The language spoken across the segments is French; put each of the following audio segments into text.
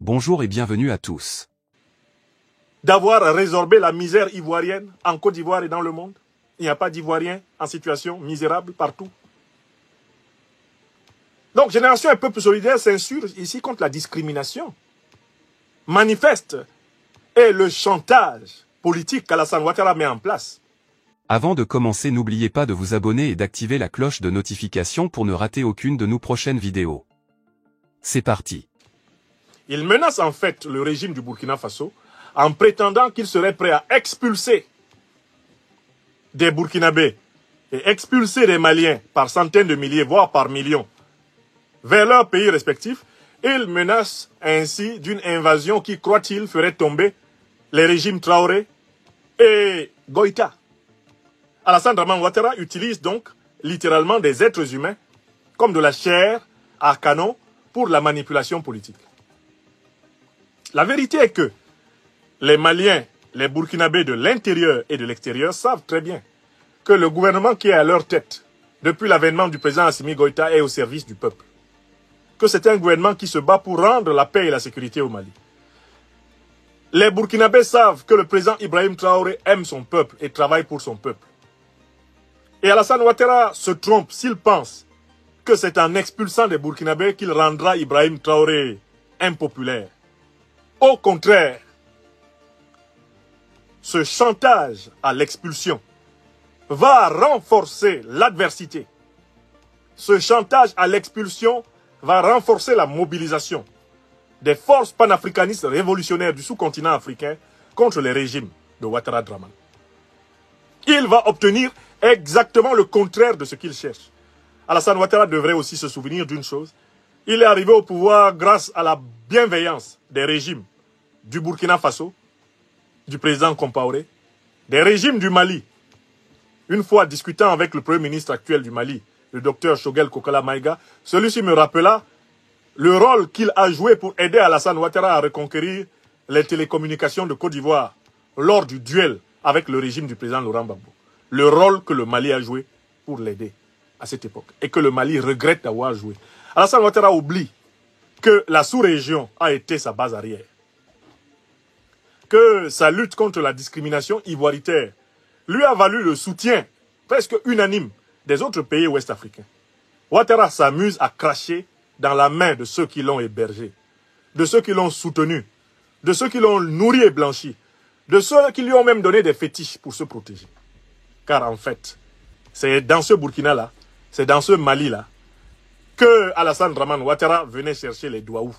Bonjour et bienvenue à tous. D'avoir résorbé la misère ivoirienne en Côte d'Ivoire et dans le monde. Il n'y a pas d'Ivoiriens en situation misérable partout. Donc, Génération et Peuple Solidaire s'insurge ici contre la discrimination manifeste et le chantage politique qu'Alassane Ouattara met en place. Avant de commencer, n'oubliez pas de vous abonner et d'activer la cloche de notification pour ne rater aucune de nos prochaines vidéos. C'est parti. Il menace en fait le régime du Burkina Faso en prétendant qu'il serait prêt à expulser des Burkinabés et expulser des Maliens par centaines de milliers, voire par millions, vers leurs pays respectifs. Il menace ainsi d'une invasion qui, croit-il, ferait tomber les régimes Traoré et Goïta. Alassane Dramane Ouattara utilise donc littéralement des êtres humains comme de la chair à canon pour la manipulation politique. La vérité est que les Maliens, les Burkinabés de l'intérieur et de l'extérieur savent très bien que le gouvernement qui est à leur tête depuis l'avènement du président Assimi Goïta est au service du peuple. Que c'est un gouvernement qui se bat pour rendre la paix et la sécurité au Mali. Les Burkinabés savent que le président Ibrahim Traoré aime son peuple et travaille pour son peuple. Et Alassane Ouattara se trompe s'il pense que c'est en expulsant des Burkinabés qu'il rendra Ibrahim Traoré impopulaire. Au contraire, ce chantage à l'expulsion va renforcer l'adversité. Ce chantage à l'expulsion va renforcer la mobilisation des forces panafricanistes révolutionnaires du sous-continent africain contre les régimes de Ouattara Dramane. Il va obtenir exactement le contraire de ce qu'il cherche. Alassane Ouattara devrait aussi se souvenir d'une chose. Il est arrivé au pouvoir grâce à la bienveillance des régimes du Burkina Faso, du président Compaoré, des régimes du Mali. Une fois discutant avec le premier ministre actuel du Mali, le docteur Choguel Kokala Maïga, celui-ci me rappela le rôle qu'il a joué pour aider Alassane Ouattara à reconquérir les télécommunications de Côte d'Ivoire lors du duel avec le régime du président Laurent Gbagbo. Le rôle que le Mali a joué pour l'aider à cette époque et que le Mali regrette d'avoir joué. Alassane Ouattara oublie que la sous-région a été sa base arrière, que sa lutte contre la discrimination ivoiritaire lui a valu le soutien presque unanime des autres pays ouest-africains. Ouattara s'amuse à cracher dans la main de ceux qui l'ont hébergé, de ceux qui l'ont soutenu, de ceux qui l'ont nourri et blanchi, de ceux qui lui ont même donné des fétiches pour se protéger. Car en fait, c'est dans ce Burkina-là, c'est dans ce Mali-là, que Alassane Dramane Ouattara venait chercher les Douaouf.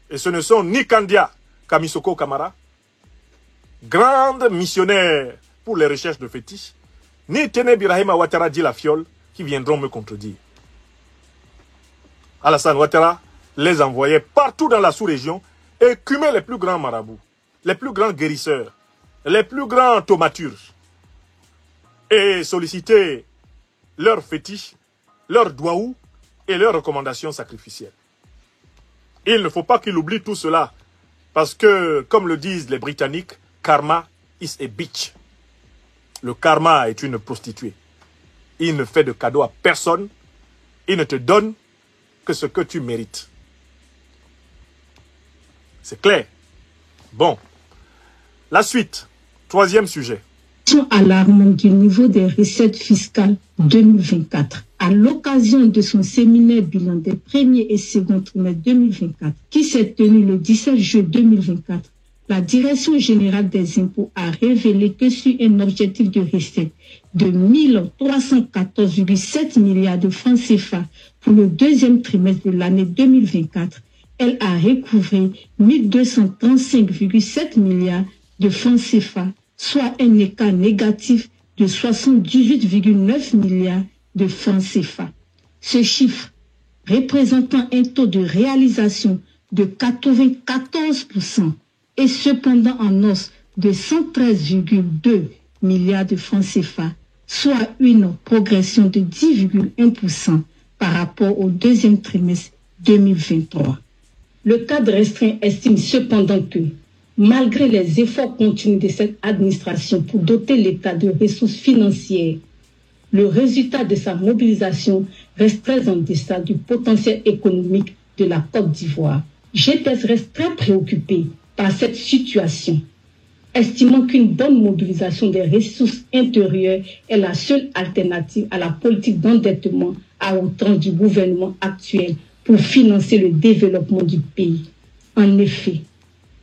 Et ce ne sont ni Kandia Kamisoko Kamara, grande missionnaire pour les recherches de fétiches, ni Téné Birahima Ouattara dit la fiole qui viendront me contredire. Alassane Ouattara les envoyait partout dans la sous-région et écumait les plus grands marabouts, les plus grands guérisseurs, les plus grands thaumaturges et sollicitait leurs fétiches, leurs douaous et leurs recommandations sacrificielles. Il ne faut pas qu'il oublie tout cela parce que, comme le disent les Britanniques, karma is a bitch. Le karma est une prostituée. Il ne fait de cadeau à personne. Il ne te donne que ce que tu mérites. C'est clair. Bon. La suite. Troisième sujet. Alarmante du niveau des recettes fiscales 2024. À l'occasion de son séminaire bilan des premiers et seconds trimestres 2024, qui s'est tenu le 17 juillet 2024, la Direction générale des impôts a révélé que sur un objectif de recette de 1314,7 milliards de francs CFA pour le deuxième trimestre de l'année 2024, elle a recouvré 1235,7 milliards de francs CFA, soit un écart négatif de 78,9 milliards de francs CFA. Ce chiffre, représentant un taux de réalisation de 94%, est cependant en hausse de 113,2 milliards de francs CFA, soit une progression de 10,1% par rapport au deuxième trimestre 2023. Le cadre restreint estime cependant que, malgré les efforts continus de cette administration pour doter l'État de ressources financières, le résultat de sa mobilisation reste très en deçà du potentiel économique de la Côte d'Ivoire. GPS reste très préoccupé par cette situation, estimant qu'une bonne mobilisation des ressources intérieures est la seule alternative à la politique d'endettement à outrance du gouvernement actuel pour financer le développement du pays. En effet,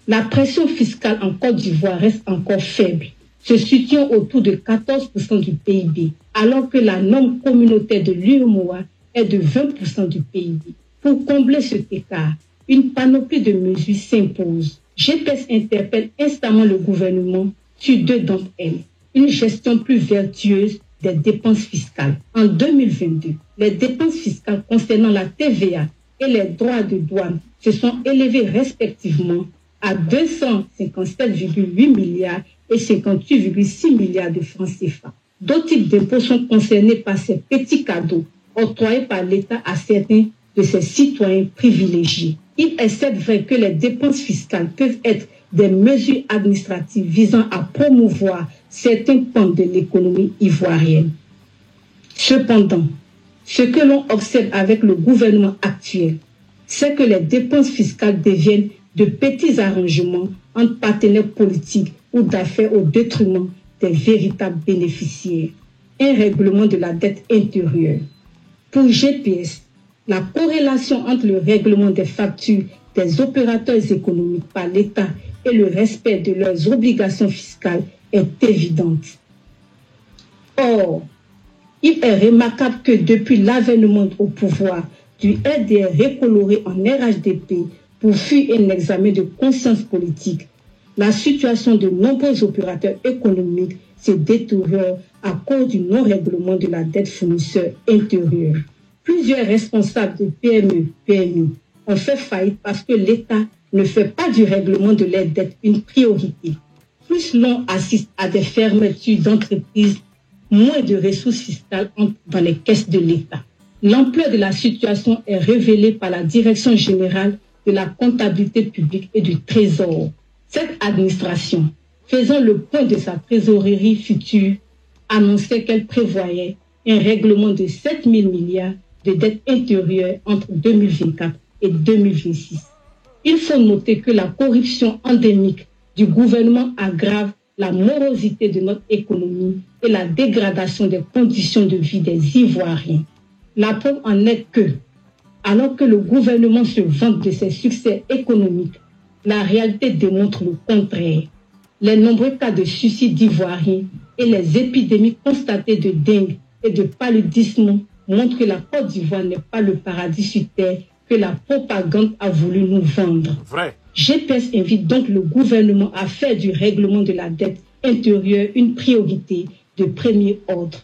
la pression fiscale en Côte d'Ivoire reste encore faible, se situant autour de 14% du PIB, alors que la norme communautaire de l'UEMOA est de 20% du PIB. Pour combler cet écart, une panoplie de mesures s'impose. GPS interpelle instamment le gouvernement sur deux d'entre elles. Une gestion plus vertueuse des dépenses fiscales. En 2022, les dépenses fiscales concernant la TVA et les droits de douane se sont élevées respectivement à 257,8 milliards et 58,6 milliards de francs CFA. D'autres types d'impôts sont concernés par ces petits cadeaux octroyés par l'État à certains de ses citoyens privilégiés. Il est certes vrai que les dépenses fiscales peuvent être des mesures administratives visant à promouvoir certains pans de l'économie ivoirienne. Cependant, ce que l'on observe avec le gouvernement actuel, c'est que les dépenses fiscales deviennent de petits arrangements entre partenaires politiques ou d'affaires au détriment des véritables bénéficiaires. Un règlement de la dette intérieure. Pour GPS, la corrélation entre le règlement des factures des opérateurs économiques par l'État et le respect de leurs obligations fiscales est évidente. Or, il est remarquable que depuis l'avènement au pouvoir du RDR recoloré en RHDP pour fuir un examen de conscience politique, la situation de nombreux opérateurs économiques se détériore à cause du non-règlement de la dette fournisseur intérieure. Plusieurs responsables de PME, PMI ont fait faillite parce que l'État ne fait pas du règlement de leur dette une priorité. Plus l'on assiste à des fermetures d'entreprises, moins de ressources fiscales entrent dans les caisses de l'État. L'ampleur de la situation est révélée par la Direction générale de la comptabilité publique et du Trésor. Cette administration, faisant le point de sa trésorerie future, annonçait qu'elle prévoyait un règlement de 7 000 milliards de dettes intérieures entre 2024 et 2026. Il faut noter que la corruption endémique du gouvernement aggrave la morosité de notre économie et la dégradation des conditions de vie des Ivoiriens. La preuve en est que, alors que le gouvernement se vante de ses succès économiques, la réalité démontre le contraire. Les nombreux cas de suicide d'Ivoiriens et les épidémies constatées de dengue et de paludisme montrent que la Côte d'Ivoire n'est pas le paradis sur terre que la propagande a voulu nous vendre. Vrai. GPS invite donc le gouvernement à faire du règlement de la dette intérieure une priorité de premier ordre.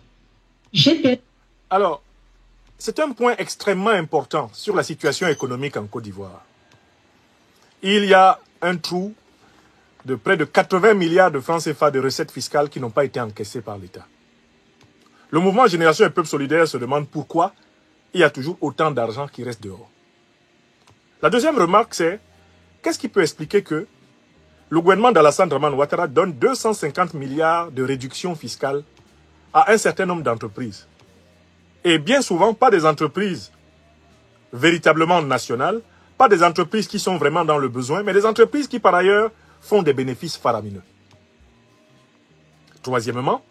GPS... Alors, c'est un point extrêmement important sur la situation économique en Côte d'Ivoire. Il y a un trou de près de 80 milliards de francs CFA de recettes fiscales qui n'ont pas été encaissées par l'État. Le mouvement Génération et Peuple Solidaire se demande pourquoi il y a toujours autant d'argent qui reste dehors. La deuxième remarque, c'est qu'est-ce qui peut expliquer que le gouvernement d'Alassane Dramane Ouattara donne 250 milliards de réductions fiscales à un certain nombre d'entreprises. Et bien souvent, pas des entreprises véritablement nationales, pas des entreprises qui sont vraiment dans le besoin, mais des entreprises qui, par ailleurs, font des bénéfices faramineux. Troisièmement,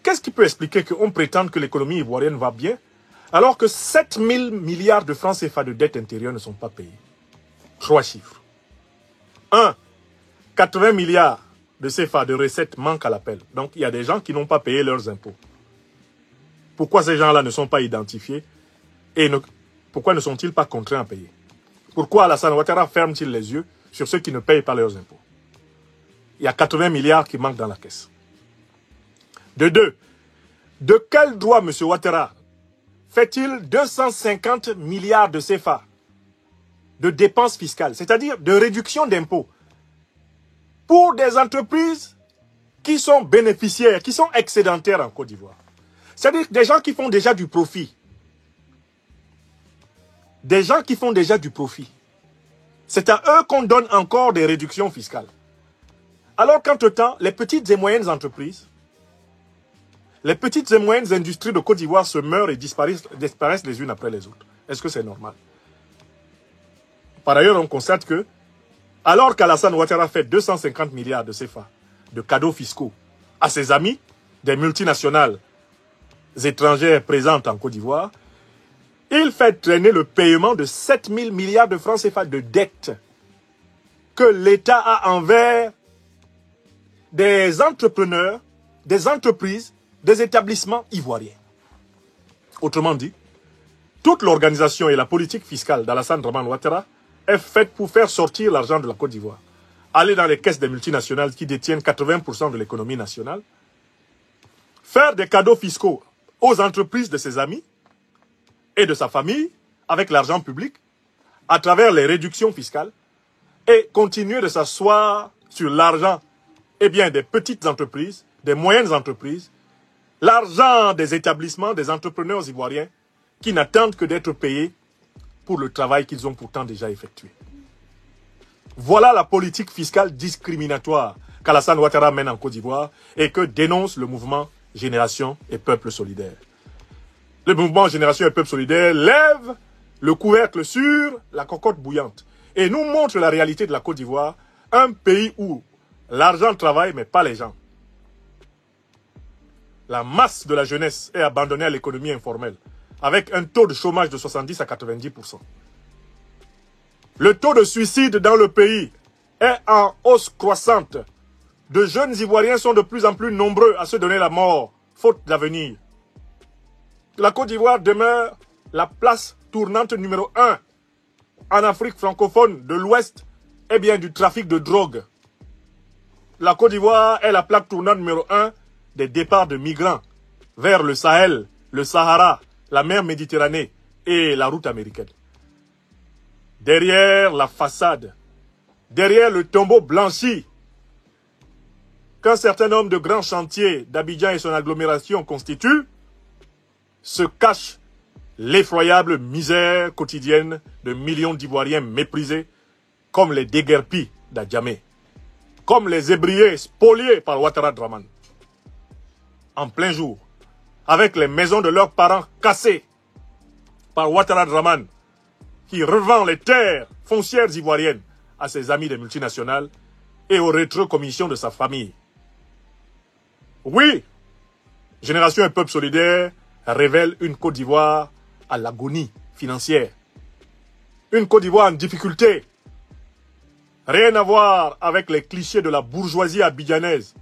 qu'est-ce qui peut expliquer qu'on prétende que l'économie ivoirienne va bien, alors que 7 000 milliards de francs CFA de dette intérieure ne sont pas payés? 3 chiffres. 1. 80 milliards de CFA de recettes manquent à l'appel. Donc, il y a des gens qui n'ont pas payé leurs impôts. Pourquoi ces gens-là ne sont pas identifiés et pourquoi ne sont-ils pas contraints à payer? Pourquoi Alassane Ouattara ferme-t-il les yeux sur ceux qui ne payent pas leurs impôts? Il y a 80 milliards qui manquent dans la caisse. De 2. De quel droit, M. Ouattara, fait-il 250 milliards de CFA de dépenses fiscales, c'est-à-dire de réduction d'impôts, pour des entreprises qui sont bénéficiaires, qui sont excédentaires en Côte d'Ivoire? C'est-à-dire des gens qui font déjà du profit. Des gens qui font déjà du profit. C'est à eux qu'on donne encore des réductions fiscales. Alors qu'entre-temps, les petites et moyennes entreprises, les petites et moyennes industries de Côte d'Ivoire se meurent et disparaissent les unes après les autres. Est-ce que c'est normal? Par ailleurs, on constate que, alors qu'Alassane Ouattara fait 250 milliards de CFA de cadeaux fiscaux à ses amis des multinationales étrangères présentes en Côte d'Ivoire, il fait traîner le paiement de 7 000 milliards de francs CFA de dettes que l'État a envers des entrepreneurs, des entreprises, des établissements ivoiriens. Autrement dit, toute l'organisation et la politique fiscale d'Alassane Dramane Ouattara est faite pour faire sortir l'argent de la Côte d'Ivoire, aller dans les caisses des multinationales qui détiennent 80% de l'économie nationale, faire des cadeaux fiscaux aux entreprises de ses amis et de sa famille avec l'argent public à travers les réductions fiscales et continuer de s'asseoir sur l'argent des petites entreprises, des moyennes entreprises, l'argent des établissements, des entrepreneurs ivoiriens qui n'attendent que d'être payés pour le travail qu'ils ont pourtant déjà effectué. Voilà la politique fiscale discriminatoire qu'Alassane Ouattara mène en Côte d'Ivoire et que dénonce le mouvement Génération et Peuple Solidaire. Le mouvement Génération et Peuple Solidaire lève le couvercle sur la cocotte bouillante et nous montre la réalité de la Côte d'Ivoire, un pays où l'argent travaille mais pas les gens. La masse de la jeunesse est abandonnée à l'économie informelle avec un taux de chômage de 70 à 90%. Le taux de suicide dans le pays est en hausse croissante. De jeunes Ivoiriens sont de plus en plus nombreux à se donner la mort, faute d'avenir. La Côte d'Ivoire demeure la place tournante numéro 1 en Afrique francophone de l'Ouest du trafic de drogue. La Côte d'Ivoire est la plaque tournante numéro 1 des départs de migrants vers le Sahel, le Sahara, la mer Méditerranée et la route américaine. Derrière la façade, derrière le tombeau blanchi qu'un certain nombre de grands chantiers d'Abidjan et son agglomération constituent, se cache l'effroyable misère quotidienne de millions d'Ivoiriens méprisés comme les déguerpis d'Adjamé, comme les ébriers spoliés par Ouattara Dramane. En plein jour, avec les maisons de leurs parents cassées par Ouattara Dramane, qui revend les terres foncières ivoiriennes à ses amis des multinationales et aux rétrocommissions de sa famille. Oui, Génération et Peuple Solidaire révèle une Côte d'Ivoire à l'agonie financière. Une Côte d'Ivoire en difficulté. Rien à voir avec les clichés de la bourgeoisie abidjanaise,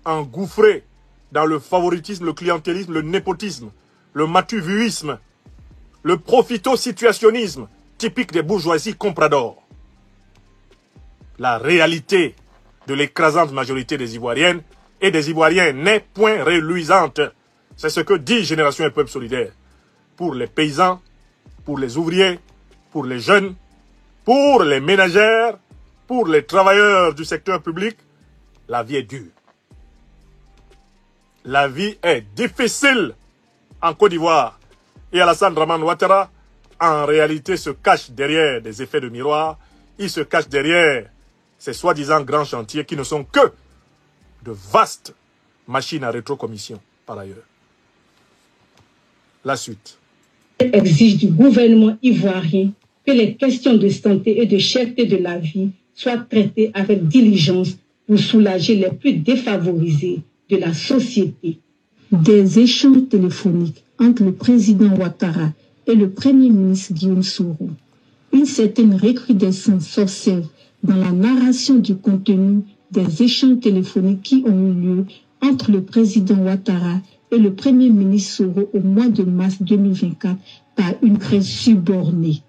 engouffrée dans le favoritisme, le clientélisme, le népotisme, le matuvuisme, le profito-situationnisme typique des bourgeoisies compradors. La réalité de l'écrasante majorité des Ivoiriennes et des Ivoiriens n'est point reluisante. C'est ce que dit Génération et Peuple Solidaire. Pour les paysans, pour les ouvriers, pour les jeunes, pour les ménagères, pour les travailleurs du secteur public, la vie est dure. La vie est difficile en Côte d'Ivoire. Et Alassane Dramane Ouattara, en réalité, se cache derrière des effets de miroir. Il se cache derrière ces soi-disant grands chantiers qui ne sont que de vastes machines à rétrocommission, par ailleurs. La suite. Exige du gouvernement ivoirien que les questions de santé et de cherté de la vie soient traitées avec diligence pour soulager les plus défavorisés de la société. Des échanges téléphoniques entre le président Ouattara et le premier ministre Guillaume Soro. Une certaine recrudescence s'observe dans la narration du contenu des échanges téléphoniques qui ont eu lieu entre le président Ouattara et le premier ministre Soro au mois de mars 2024 par une presse subornée.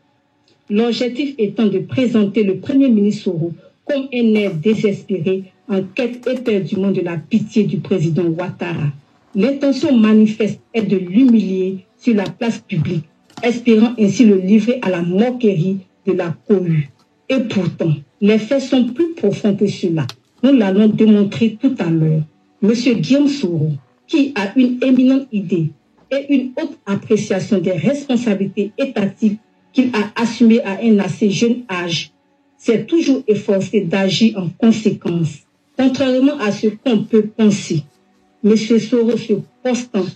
L'objectif étant de présenter le premier ministre Soro comme un air désespéré en quête éperdument de la pitié du président Ouattara. L'intention manifeste est de l'humilier sur la place publique, espérant ainsi le livrer à la moquerie de la cohue. Et pourtant, les faits sont plus profonds que cela. Nous l'allons démontrer tout à l'heure. Monsieur Guillaume Soro, qui a une éminente idée et une haute appréciation des responsabilités étatiques qu'il a assumées à un assez jeune âge, s'est toujours efforcé d'agir en conséquence. Contrairement à ce qu'on peut penser, M. Soro se postant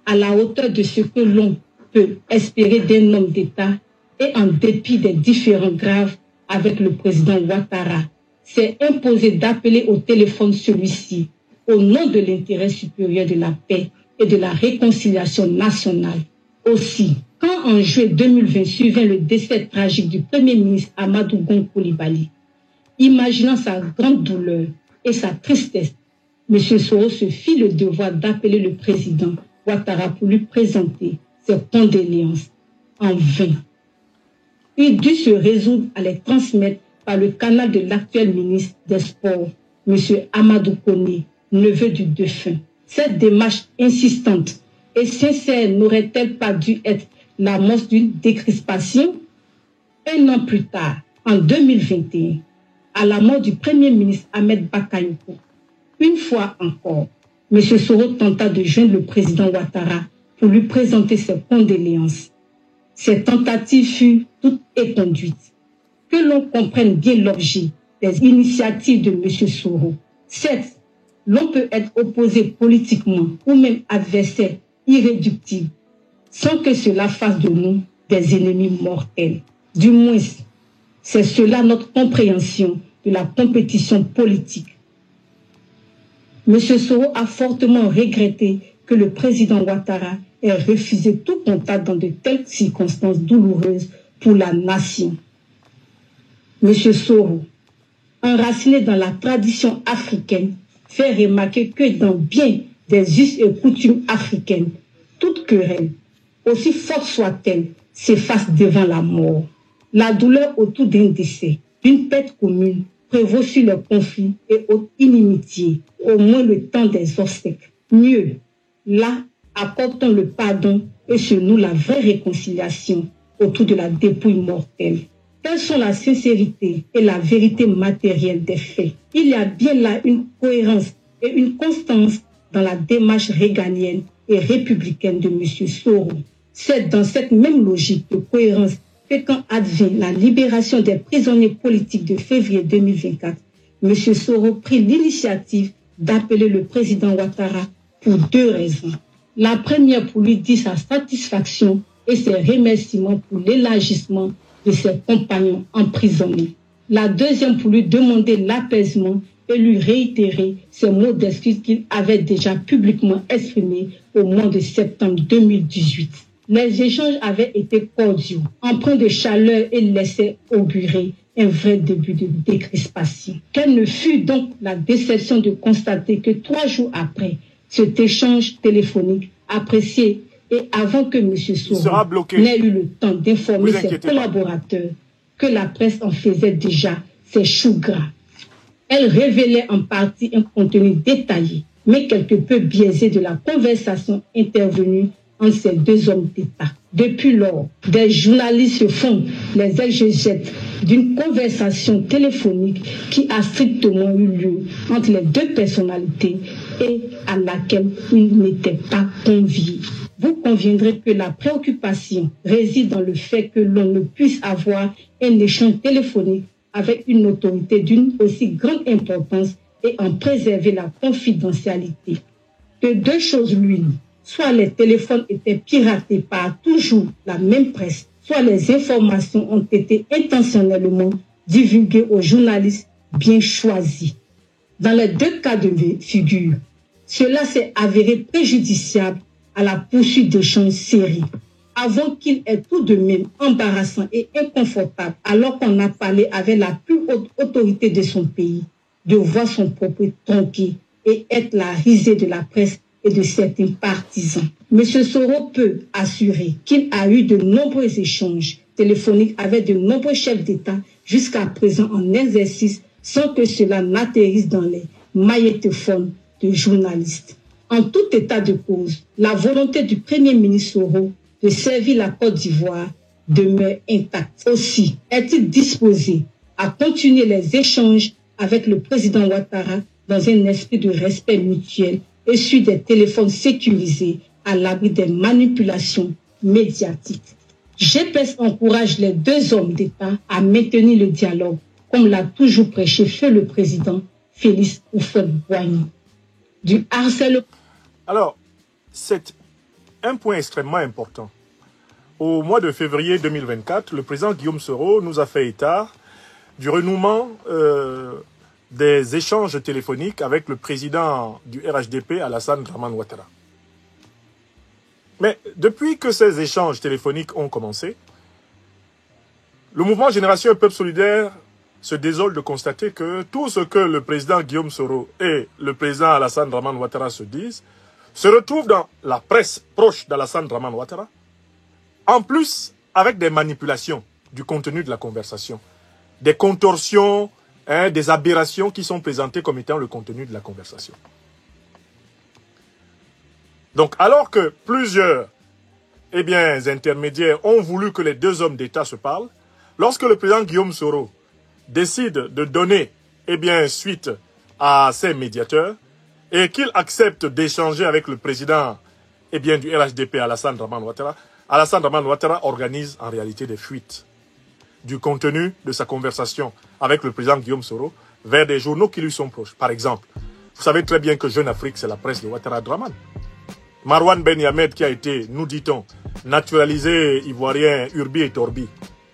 à la hauteur de ce que l'on peut espérer d'un homme d'État et en dépit des différends graves avec le président Ouattara, s'est imposé d'appeler au téléphone celui-ci au nom de l'intérêt supérieur de la paix et de la réconciliation nationale. Aussi, quand en juillet 2020 survint le décès tragique du Premier ministre Amadou Gon Coulibaly, imaginant sa grande douleur et sa tristesse, M. Soro se fit le devoir d'appeler le président Ouattara pour lui présenter ses condoléances. En vain. Il dut se résoudre à les transmettre par le canal de l'actuel ministre des Sports, M. Amadou Koné, neveu du défunt. Cette démarche insistante et sincère n'aurait-elle pas dû être l'amorce d'une décrispation? Un an plus tard, en 2021, à la mort du Premier ministre Ahmed Bakayoko, une fois encore, M. Soro tenta de joindre le président Ouattara pour lui présenter ses condoléances. Ces tentatives furent toutes éconduites. Que l'on comprenne bien l'objet des initiatives de M. Soro. Certes, l'on peut être opposé politiquement ou même adversaire irréductible, sans que cela fasse de nous des ennemis mortels. Du moins, c'est cela notre compréhension de la compétition politique. M. Soro a fortement regretté que le président Ouattara ait refusé tout contact dans de telles circonstances douloureuses pour la nation. M. Soro, enraciné dans la tradition africaine, fait remarquer que dans bien des us et coutumes africaines, toute querelle, aussi forte soit-elle, s'efface devant la mort. La douleur autour d'un décès, d'une perte commune, prévaut sur les conflits et haute inimitié, au moins le temps des obsèques. Mieux, là, apportons le pardon et sur nous la vraie réconciliation autour de la dépouille mortelle. Telles sont la sincérité et la vérité matérielle des faits. Il y a bien là une cohérence et une constance dans la démarche réganienne et républicaine de M. Soro. C'est dans cette même logique de cohérence que quand advint la libération des prisonniers politiques de février 2024, M. Soro prit l'initiative d'appeler le président Ouattara pour deux raisons. La première pour lui dire sa satisfaction et ses remerciements pour l'élargissement de ses compagnons emprisonnés. La deuxième pour lui demander l'apaisement et lui réitérer ses mots d'excuse qu'il avait déjà publiquement exprimés au mois de septembre 2018. Les échanges avaient été cordiaux, empreints de chaleur et laissaient augurer un vrai début de décrispation. Quelle ne fut donc la déception de constater que 3 jours après cet échange téléphonique apprécié et avant que M. Soro n'ait eu le temps d'informer ses collaborateurs que la presse en faisait déjà ses choux gras. Elle révélait en partie un contenu détaillé, mais quelque peu biaisé de la conversation intervenue entre ces deux hommes d'État. Depuis lors, des journalistes se font les exégètes d'une conversation téléphonique qui a strictement eu lieu entre les deux personnalités et à laquelle ils n'étaient pas conviés. Vous conviendrez que la préoccupation réside dans le fait que l'on ne puisse avoir un échange téléphonique avec une autorité d'une aussi grande importance et en préserver la confidentialité. Que deux choses l'unent. Soit les téléphones étaient piratés par toujours la même presse, soit les informations ont été intentionnellement divulguées aux journalistes bien choisis. Dans les deux cas de figure, cela s'est avéré préjudiciable à la poursuite d'échanges sérieux. Avant qu'il ait tout de même embarrassant et inconfortable, alors qu'on a parlé avec la plus haute autorité de son pays, de voir son propre tronqué et être la risée de la presse et de certains partisans. M. Soro peut assurer qu'il a eu de nombreux échanges téléphoniques avec de nombreux chefs d'État jusqu'à présent en exercice sans que cela n'atterrisse dans les magnétophones de journalistes. En tout état de cause, la volonté du Premier ministre Soro de servir la Côte d'Ivoire demeure intacte. Aussi, est-il disposé à continuer les échanges avec le président Ouattara dans un esprit de respect mutuel et sur des téléphones sécurisés à l'abri des manipulations médiatiques. GPS encourage les deux hommes d'État à maintenir le dialogue, comme l'a toujours prêché feu le président Félix Houphouët-Boigny. Du harcèlement. Alors, c'est un point extrêmement important. Au mois de février 2024, le président Guillaume Soro nous a fait état du renouement des échanges téléphoniques avec le président du RHDP, Alassane Dramane Ouattara. Mais depuis que ces échanges téléphoniques ont commencé, le mouvement Génération et Peuple Solidaire se désole de constater que tout ce que le président Guillaume Soro et le président Alassane Dramane Ouattara se disent se retrouve dans la presse proche d'Alassane Dramane Ouattara, en plus avec des manipulations du contenu de la conversation, des contorsions, des aberrations qui sont présentées comme étant le contenu de la conversation. Donc, alors que plusieurs intermédiaires ont voulu que les deux hommes d'État se parlent, lorsque le président Guillaume Soro décide de donner suite à ces médiateurs et qu'il accepte d'échanger avec le président du RHDP, Alassane Dramane Ouattara organise en réalité des fuites du contenu de sa conversation avec le président Guillaume Soro vers des journaux qui lui sont proches. Par exemple, vous savez très bien que Jeune Afrique, c'est la presse de Ouattara Dramane. Marwan Ben Yamed, qui a été, nous dit-on, naturalisé ivoirien Urbi et Torbi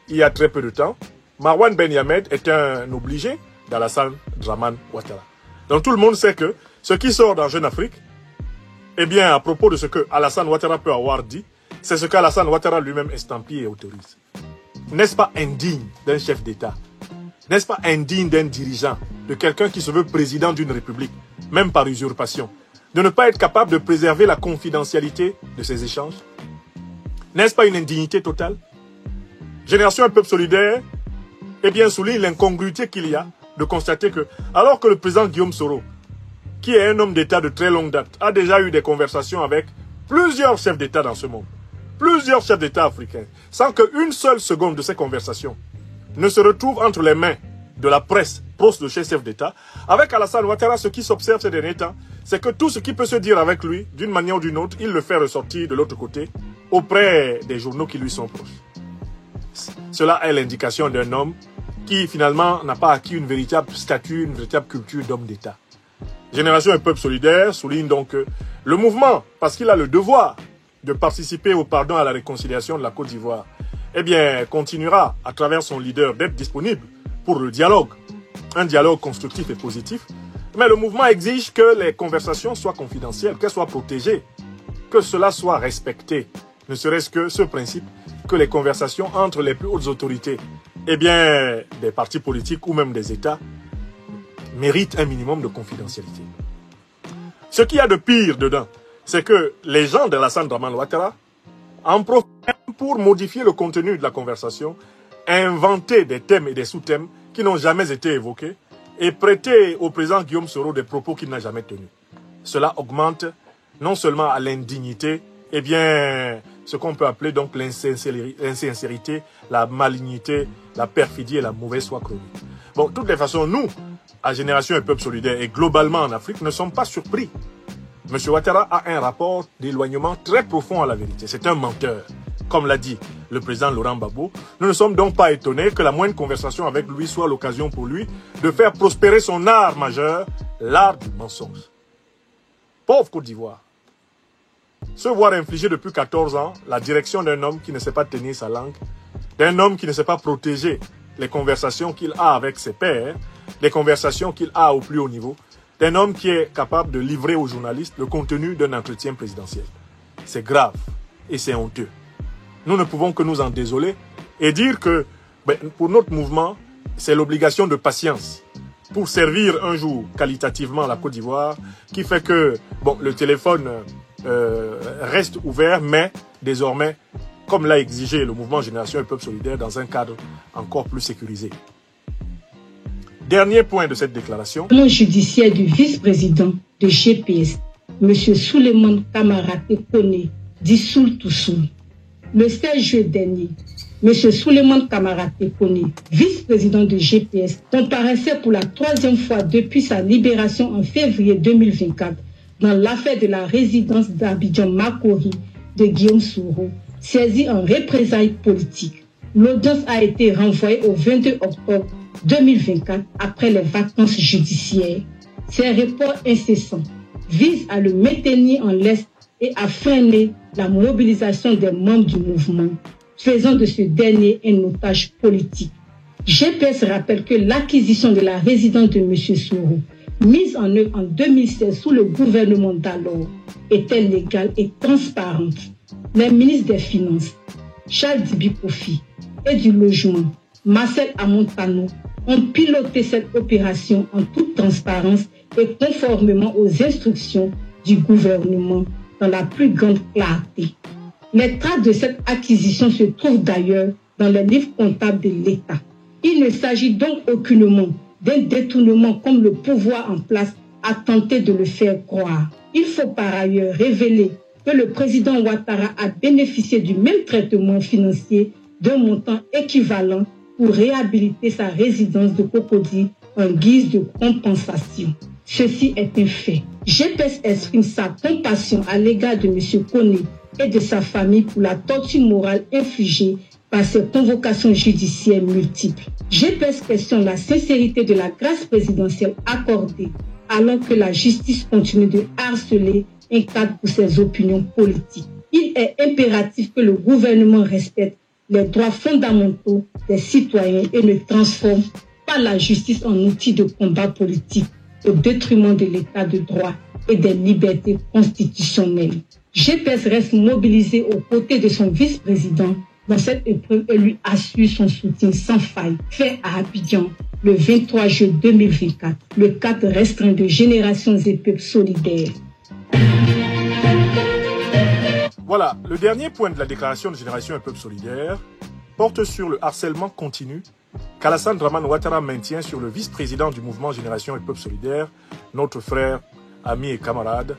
il y a très peu de temps, Marwan Ben Yamed est un obligé d'Alassane Dramane Ouattara. Donc tout le monde sait que ce qui sort dans Jeune Afrique, à propos de ce que Alassane Ouattara peut avoir dit, c'est ce qu'Alassane Ouattara lui-même estampille et autorise. N'est-ce pas indigne d'un chef d'État? N'est-ce pas indigne d'un dirigeant, de quelqu'un qui se veut président d'une république, même par usurpation, de ne pas être capable de préserver la confidentialité de ces échanges? N'est-ce pas une indignité totale? Génération et Peuple Solidaire souligne l'incongruité qu'il y a de constater que, alors que le président Guillaume Soro, qui est un homme d'État de très longue date, a déjà eu des conversations avec plusieurs chefs d'État dans ce monde, plusieurs chefs d'État africains, sans qu'une seule seconde de ces conversations ne se retrouve entre les mains de la presse proche de chez chef d'État, avec Alassane Ouattara, ce qui s'observe ces derniers temps, c'est que tout ce qui peut se dire avec lui, d'une manière ou d'une autre, il le fait ressortir de l'autre côté, auprès des journaux qui lui sont proches. Cela est l'indication d'un homme qui, finalement, n'a pas acquis une véritable statut, une véritable culture d'homme d'État. Génération et Peuple Solidaire souligne donc que le mouvement, parce qu'il a le devoir de participer au pardon à la réconciliation de la Côte d'Ivoire, continuera, à travers son leader, d'être disponible pour le dialogue, un dialogue constructif et positif. Mais le mouvement exige que les conversations soient confidentielles, qu'elles soient protégées, que cela soit respecté, ne serait-ce que ce principe que les conversations entre les plus hautes autorités, des partis politiques ou même des États, méritent un minimum de confidentialité. Ce qu'il y a de pire dedans, c'est que les gens d'Alassane Dramane Ouattara en profitent pour modifier le contenu de la conversation, inventer des thèmes et des sous-thèmes qui n'ont jamais été évoqués et prêter au président Guillaume Soro des propos qu'il n'a jamais tenus. Cela augmente non seulement à l'indignité, ce qu'on peut appeler donc l'insincérité, la malignité, la perfidie et la mauvaise foi chronique. Bon, de toutes les façons, nous, à Génération et Peuple Solidaire et globalement en Afrique, ne sommes pas surpris. M. Ouattara a un rapport d'éloignement très profond à la vérité. C'est un menteur. Comme l'a dit le président Laurent Gbagbo, nous ne sommes donc pas étonnés que la moindre conversation avec lui soit l'occasion pour lui de faire prospérer son art majeur, l'art du mensonge. Pauvre Côte d'Ivoire. Se voir infliger depuis 14 ans la direction d'un homme qui ne sait pas tenir sa langue, d'un homme qui ne sait pas protéger les conversations qu'il a avec ses pairs, les conversations qu'il a au plus haut niveau, d'un homme qui est capable de livrer aux journalistes le contenu d'un entretien présidentiel. C'est grave et c'est honteux. Nous ne pouvons que nous en désoler et dire que pour notre mouvement, c'est l'obligation de patience pour servir un jour qualitativement la Côte d'Ivoire qui fait que le téléphone reste ouvert, mais désormais, comme l'a exigé le mouvement Génération et Peuple Solidaire, dans un cadre encore plus sécurisé. Dernier point de cette déclaration. Le judiciaire du vice-président de GPS, M. Souleymane Kamara Tekone, dit Soul Toussoul. Le 16 juillet dernier, M. Souleymane Kamara Tekone, vice-président de GPS, comparaissait pour la 3e fois depuis sa libération en février 2024 dans l'affaire de la résidence d'Abidjan-Makori de Guillaume Soro, saisi en représailles politiques. L'audience a été renvoyée au 22 octobre 2024 après les vacances judiciaires. Ces reports incessants visent à le maintenir en laisse et à freiner la mobilisation des membres du mouvement, faisant de ce dernier un otage politique. GPS rappelle que l'acquisition de la résidence de M. Soro, mise en œuvre en 2016 sous le gouvernement d'alors, était légale et transparente. Les ministres des Finances, Charles Dibi Kofi, et du Logement, Marcel Amontano, ont piloté cette opération en toute transparence et conformément aux instructions du gouvernement dans la plus grande clarté. Les traces de cette acquisition se trouvent d'ailleurs dans les livres comptables de l'État. Il ne s'agit donc aucunement d'un détournement comme le pouvoir en place a tenté de le faire croire. Il faut par ailleurs révéler que le président Ouattara a bénéficié du même traitement financier d'un montant équivalent pour réhabiliter sa résidence de Cocody en guise de compensation. Ceci est un fait. GPS exprime sa compassion à l'égard de M. Koné et de sa famille pour la torture morale infligée par ces convocations judiciaires multiples. GPS questionne la sincérité de la grâce présidentielle accordée alors que la justice continue de harceler un cadre pour ses opinions politiques. Il est impératif que le gouvernement respecte les droits fondamentaux des citoyens et ne transforme pas la justice en outil de combat politique au détriment de l'état de droit et des libertés constitutionnelles. GPS reste mobilisé aux côtés de son vice-président dans cette épreuve et lui assure son soutien sans faille. Fait à Abidjan le 23 juillet 2024, le cadre restreint de Générations et Peuples Solidaires. Voilà, le dernier point de la déclaration de Génération et Peuple Solidaire porte sur le harcèlement continu qu'Alassane Dramane Ouattara maintient sur le vice-président du mouvement Génération et Peuple Solidaire, notre frère, ami et camarade,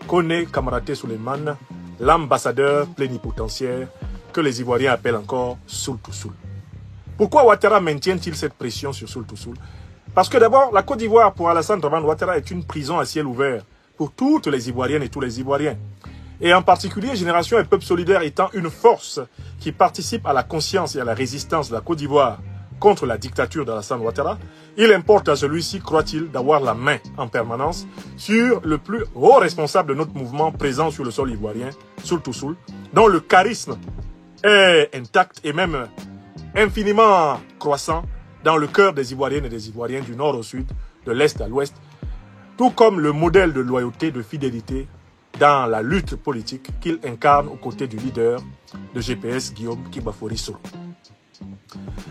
Koné Kamaraté Souleymane, l'ambassadeur plénipotentiaire que les Ivoiriens appellent encore Soul to Soul. Pourquoi Ouattara maintient-il cette pression sur Soul to Soul? Parce que d'abord, la Côte d'Ivoire pour Alassane Dramane Ouattara est une prison à ciel ouvert pour toutes les Ivoiriennes et tous les Ivoiriens. Et en particulier, Génération et Peuple Solidaire étant une force qui participe à la conscience et à la résistance de la Côte d'Ivoire contre la dictature d'Alassane Ouattara, il importe à celui-ci, croit-il, d'avoir la main en permanence sur le plus haut responsable de notre mouvement présent sur le sol ivoirien, Soul to Soul, dont le charisme est intact et même infiniment croissant dans le cœur des Ivoiriennes et des Ivoiriens du nord au sud, de l'est à l'ouest, tout comme le modèle de loyauté, de fidélité dans la lutte politique qu'il incarne aux côtés du leader de GPS, Guillaume Kibafori Soro.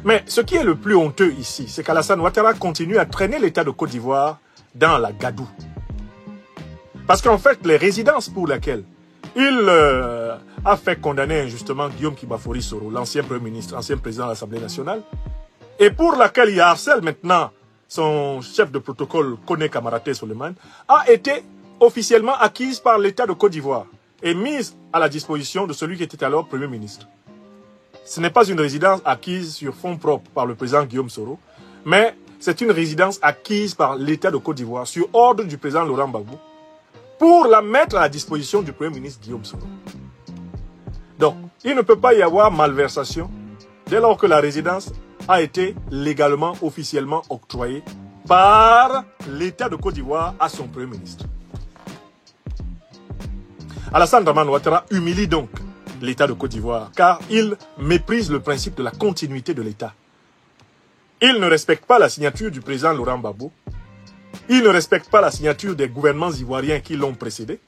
Mais ce qui est le plus honteux ici, c'est qu'Alassane Ouattara continue à traîner l'État de Côte d'Ivoire dans la gadoue. Parce qu'en fait, les résidences pour lesquelles il a fait condamner injustement Guillaume Kibafori Soro, l'ancien Premier ministre, ancien président de l'Assemblée nationale, et pour laquelle il harcèle maintenant son chef de protocole, Koné Kamaraté Souleymane, a été officiellement acquise par l'État de Côte d'Ivoire et mise à la disposition de celui qui était alors Premier ministre. Ce n'est pas une résidence acquise sur fonds propres par le président Guillaume Soro, mais c'est une résidence acquise par l'État de Côte d'Ivoire sur ordre du président Laurent Gbagbo pour la mettre à la disposition du Premier ministre Guillaume Soro. Donc, il ne peut pas y avoir malversation dès lors que la résidence a été légalement, officiellement octroyée par l'État de Côte d'Ivoire à son Premier ministre. Alassane Dramane Ouattara humilie donc l'État de Côte d'Ivoire car il méprise le principe de la continuité de l'État. Il ne respecte pas la signature du président Laurent Gbagbo. Il ne respecte pas la signature des gouvernements ivoiriens qui l'ont précédé.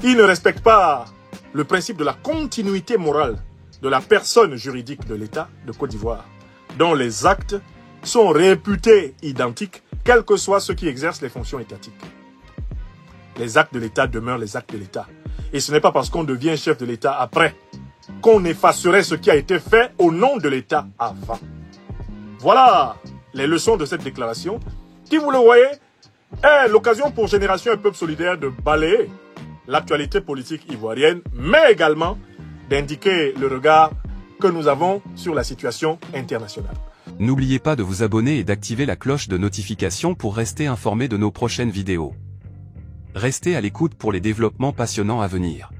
Il ne respecte pas le principe de la continuité morale de la personne juridique de l'État de Côte d'Ivoire, dont les actes sont réputés identiques, quels que soient ceux qui exercent les fonctions étatiques. Les actes de l'État demeurent les actes de l'État. Et ce n'est pas parce qu'on devient chef de l'État après qu'on effacerait ce qui a été fait au nom de l'État avant. Voilà les leçons de cette déclaration qui, vous le voyez, est l'occasion pour Génération et Peuple Solidaire de balayer l'actualité politique ivoirienne, mais également d'indiquer le regard que nous avons sur la situation internationale. N'oubliez pas de vous abonner et d'activer la cloche de notification pour rester informé de nos prochaines vidéos. Restez à l'écoute pour les développements passionnants à venir.